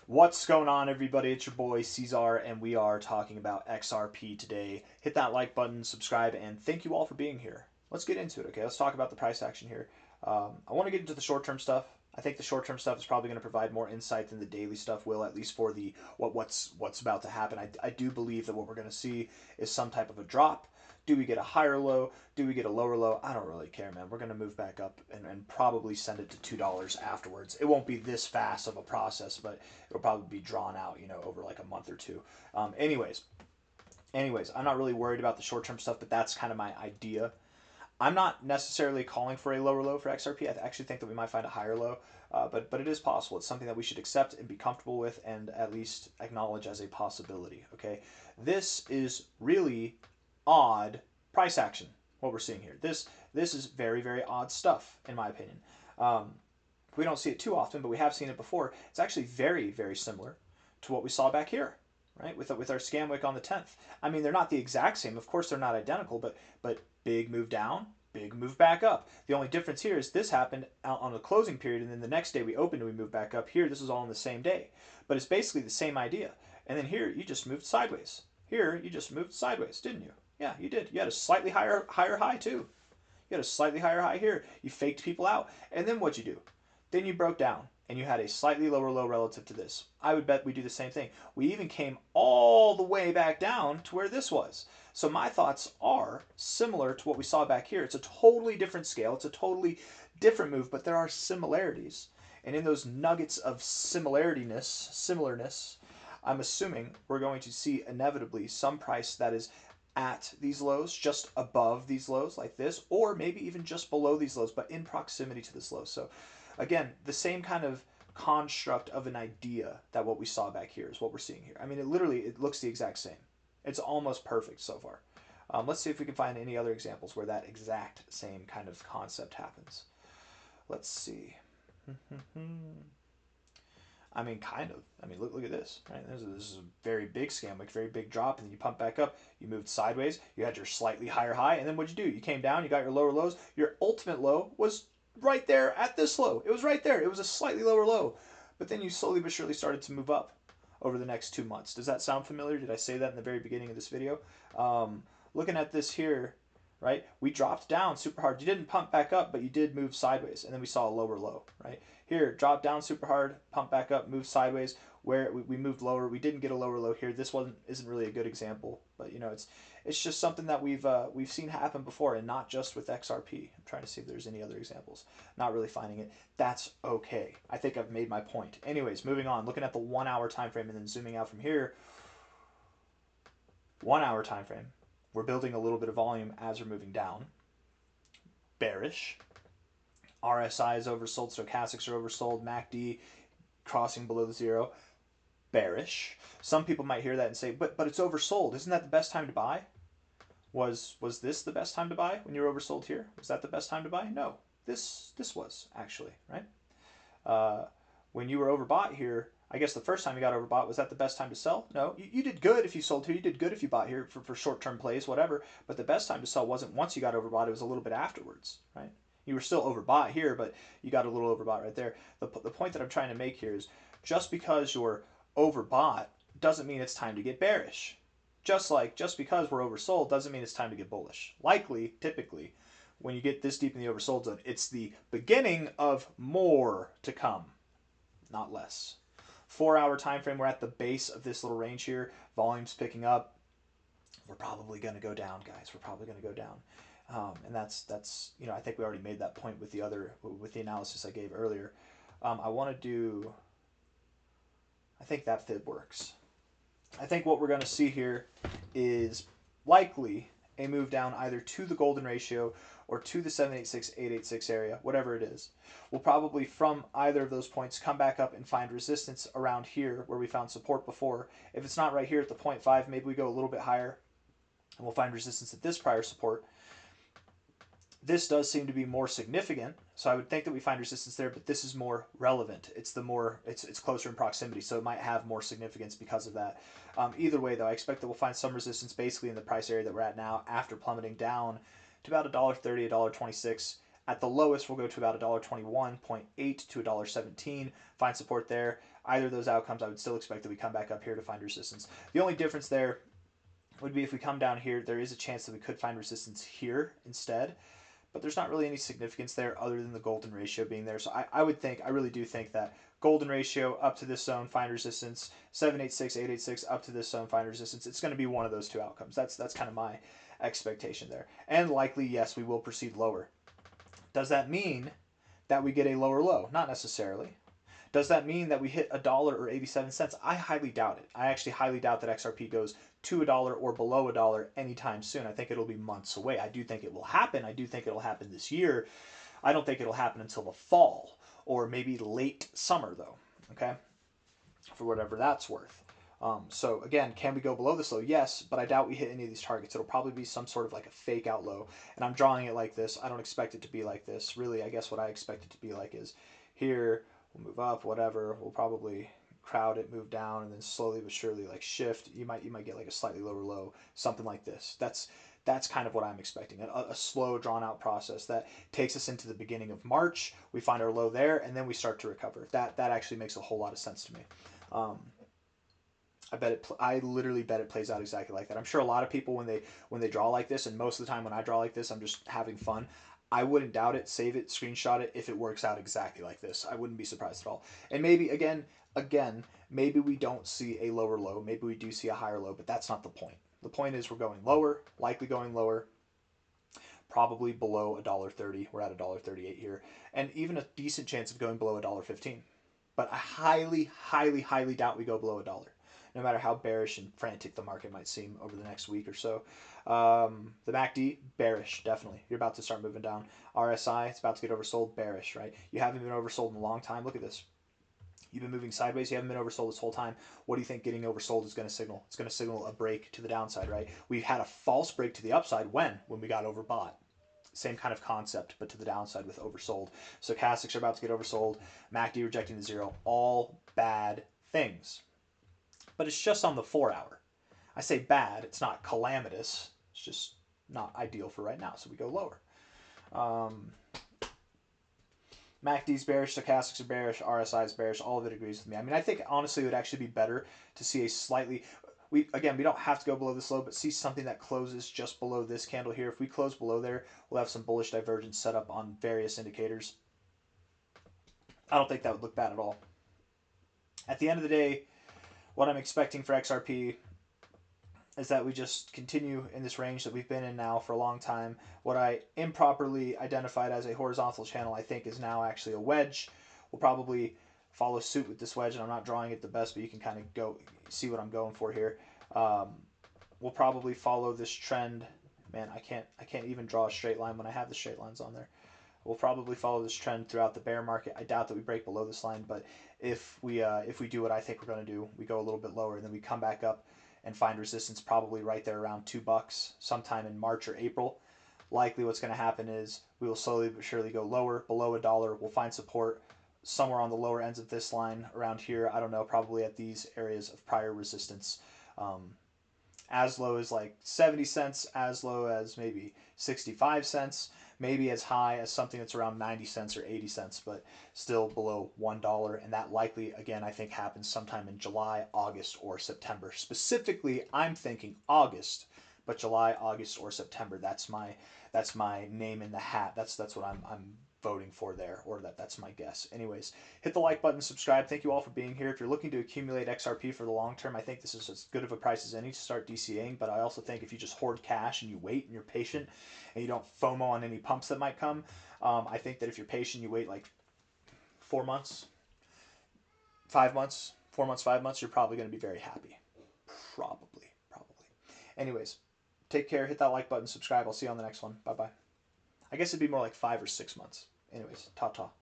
What's going on, everybody? It's your boy C-Zar, and we are talking about XRP today. Hit that like button, subscribe, and thank you all for being here. Let's get into it, okay? Let's talk about the price action here. I want to get into the short-term stuff. I think the short-term stuff is probably going to provide more insight than the daily stuff will, at least for the what's about to happen. I do believe that what we're going to see is some type of a drop. Do we get a higher low? Do we get a lower low? I don't really care, man. We're going to move back up and probably send it to $2 afterwards. It won't be this fast of a process, but it'll probably be drawn out, over like a month or two. Anyways, I'm not really worried about the short-term stuff, but that's kind of my idea. I'm not necessarily calling for a lower low for XRP. I actually think that we might find a higher low, but it is possible. It's something that we should accept and be comfortable with and at least acknowledge as a possibility, okay? This is really odd price action, what we're seeing here. This is very, very odd stuff, in my opinion. We don't see it too often, but we have seen it before. It's actually very, very similar to what we saw back here, right? With our scam wick on the 10th. I mean, they're not the exact same. Of course, they're not identical, but big move down, big move back up. The only difference here is this happened on the closing period, and then the next day we opened and we moved back up. Here, this is all on the same day. But it's basically the same idea. And then here, you just moved sideways. Here, you just moved sideways, didn't you? Yeah, you did. You had a slightly higher high too. You had a slightly higher high here. You faked people out. And then what'd you do? Then you broke down and you had a slightly lower low relative to this. I would bet we do the same thing. We even came all the way back down to where this was. So my thoughts are similar to what we saw back here. It's a totally different scale. It's a totally different move, but there are similarities. And in those nuggets of similarness, I'm assuming we're going to see inevitably some price that is at these lows, just above these lows like this, or maybe even just below these lows, but in proximity to this low. So again, the same kind of construct of an idea that what we saw back here is what we're seeing here. I mean, it looks the exact same. It's almost perfect so far. Let's see if we can find any other examples where that exact same kind of concept happens. Let's see. I mean, kind of. I mean, look at this, right? This is a very big scam, like very big drop, and then you pump back up. You moved sideways. You had your slightly higher high, and then what'd you do? You came down. You got your lower lows. Your ultimate low was right there at this low. It was right there. It was a slightly lower low, but then you slowly but surely started to move up over the next 2 months. Does that sound familiar? Did I say that in the very beginning of this video? Looking at this here, right? We dropped down super hard. You didn't pump back up, but you did move sideways, and then we saw a lower low, right? Here, drop down super hard, pump back up, move sideways. Where we moved lower, we didn't get a lower low here. This one isn't really a good example, but it's just something that we've seen happen before, and not just with XRP. I'm trying to see if there's any other examples. Not really finding it. That's okay. I think I've made my point. Anyways, moving on, looking at the 1 hour time frame and then zooming out from here. 1 hour time frame. We're building a little bit of volume as we're moving down. Bearish. RSI is oversold, stochastics are oversold, MACD crossing below the zero, bearish. Some people might hear that and say, but it's oversold. Isn't that the best time to buy? Was this the best time to buy when you were oversold here? Was that the best time to buy? No, this was actually, right? When you were overbought here, I guess the first time you got overbought, was that the best time to sell? No, you did good if you sold here. You did good if you bought here for short-term plays, whatever. But the best time to sell wasn't once you got overbought. It was a little bit afterwards, right? You were still overbought here, but you got a little overbought right there. The point that I'm trying to make here is just because you're overbought doesn't mean it's time to get bearish. Just because we're oversold doesn't mean it's time to get bullish. Likely, typically, when you get this deep in the oversold zone, it's the beginning of more to come, not less. 4 hour time frame, we're at the base of this little range here. Volume's picking up. We're probably going to go down, guys. We're probably going to go down. And that's I think we already made that point with the analysis I gave earlier. I want to do, I think that fib works. I think what we're going to see here is likely a move down either to the golden ratio or to the 786, 886 area, whatever it is. We'll probably from either of those points come back up and find resistance around here where we found support before. If it's not right here at the 0.5, maybe we go a little bit higher and we'll find resistance at this prior support. This does seem to be more significant, so I would think that we find resistance there, but this is more relevant. It's closer in proximity, so it might have more significance because of that. Either way, though, I expect that we'll find some resistance basically in the price area that we're at now after plummeting down to about $1.30, $1.26. At the lowest, we'll go to about $1.21.8 to $1.17. Find support there. Either of those outcomes, I would still expect that we come back up here to find resistance. The only difference there would be if we come down here, there is a chance that we could find resistance here instead, but there's not really any significance there other than the golden ratio being there. So I really do think that golden ratio up to this zone, find resistance, 786, 886 up to this zone, find resistance. It's going to be one of those two outcomes. That's kind of my expectation there. And likely, yes, we will proceed lower. Does that mean that we get a lower low? Not necessarily. Does that mean that we hit $1 or 87 cents? I highly doubt it. I actually highly doubt that XRP goes to $1 or below $1 anytime soon. I think it'll be months away. I do think it will happen. I do think it'll happen this year. I don't think it'll happen until the fall or maybe late summer though, okay? For whatever that's worth. So again, can we go below this low? Yes, but I doubt we hit any of these targets. It'll probably be some sort of like a fake out low. And I'm drawing it like this. I don't expect it to be like this. Really, I guess what I expect it to be like is here, we'll move up, whatever. We'll probably crowd it, move down, and then slowly but surely like shift. You might get like a slightly lower low, something like this. That's kind of what I'm expecting. A slow, drawn-out process that takes us into the beginning of March. We find our low there, and then we start to recover. That actually makes a whole lot of sense to me. I literally bet it plays out exactly like that. I'm sure a lot of people when they draw like this, and most of the time when I draw like this, I'm just having fun. I wouldn't doubt it, save it, screenshot it if it works out exactly like this. I wouldn't be surprised at all. And maybe again, maybe we don't see a lower low. Maybe we do see a higher low, but that's not the point. The point is we're going lower, likely going lower, probably below $1.30. We're at $1.38 here, and even a decent chance of going below $1.15. But I highly, highly, highly doubt we go below $1. No matter how bearish and frantic the market might seem over the next week or so. The MACD, bearish, definitely. You're about to start moving down. RSI, it's about to get oversold, bearish, right? You haven't been oversold in a long time. Look at this. You've been moving sideways. You haven't been oversold this whole time. What do you think getting oversold is going to signal? It's going to signal a break to the downside, right? We've had a false break to the upside. When we got overbought. Same kind of concept, but to the downside with oversold. Stochastics are about to get oversold. MACD rejecting the zero. All bad things. But it's just on the 4 hour. I say bad, it's not calamitous. It's just not ideal for right now, so we go lower. MACD's bearish, stochastics are bearish, RSI is bearish, all of it agrees with me. I mean, I think honestly it would actually be better to see a slightly, we don't have to go below this low, but see something that closes just below this candle here. If we close below there, we'll have some bullish divergence set up on various indicators. I don't think that would look bad at all. At the end of the day, what I'm expecting for XRP is that we just continue in this range that we've been in now for a long time. What I improperly identified as a horizontal channel, I think, is now actually a wedge. We'll probably follow suit with this wedge, and I'm not drawing it the best, but you can kind of go see what I'm going for here. We'll probably follow this trend. Man, I can't even draw a straight line when I have the straight lines on there. We'll probably follow this trend throughout the bear market. I doubt that we break below this line, but if we do what I think we're going to do, we go a little bit lower, and then we come back up and find resistance probably right there around $2 sometime in March or April. Likely what's going to happen is we will slowly but surely go lower, below $1. We'll find support somewhere on the lower ends of this line around here. I don't know, probably at these areas of prior resistance. As low as like 70 cents, as low as maybe 65 cents, maybe as high as something that's around 90 cents or 80 cents, but still below $1. And that likely, again, I think happens sometime in July, August, or September. Specifically, I'm thinking August, but July, August, or September. That's my name in the hat. That's what I'm voting for there, or that's my guess. Anyways, hit the like button, subscribe. Thank you all for being here. If you're looking to accumulate XRP for the long term, I think this is as good of a price as any to start DCAing, but I also think if you just hoard cash and you wait and you're patient and you don't FOMO on any pumps that might come, I think that if you're patient, you wait like 4 months, 5 months, 4 months, 5 months, you're probably going to be very happy. Probably. Anyways, take care, hit that like button, subscribe. I'll see you on the next one. Bye-bye. I guess it'd be more like 5 or 6 months. Anyways, ta-ta.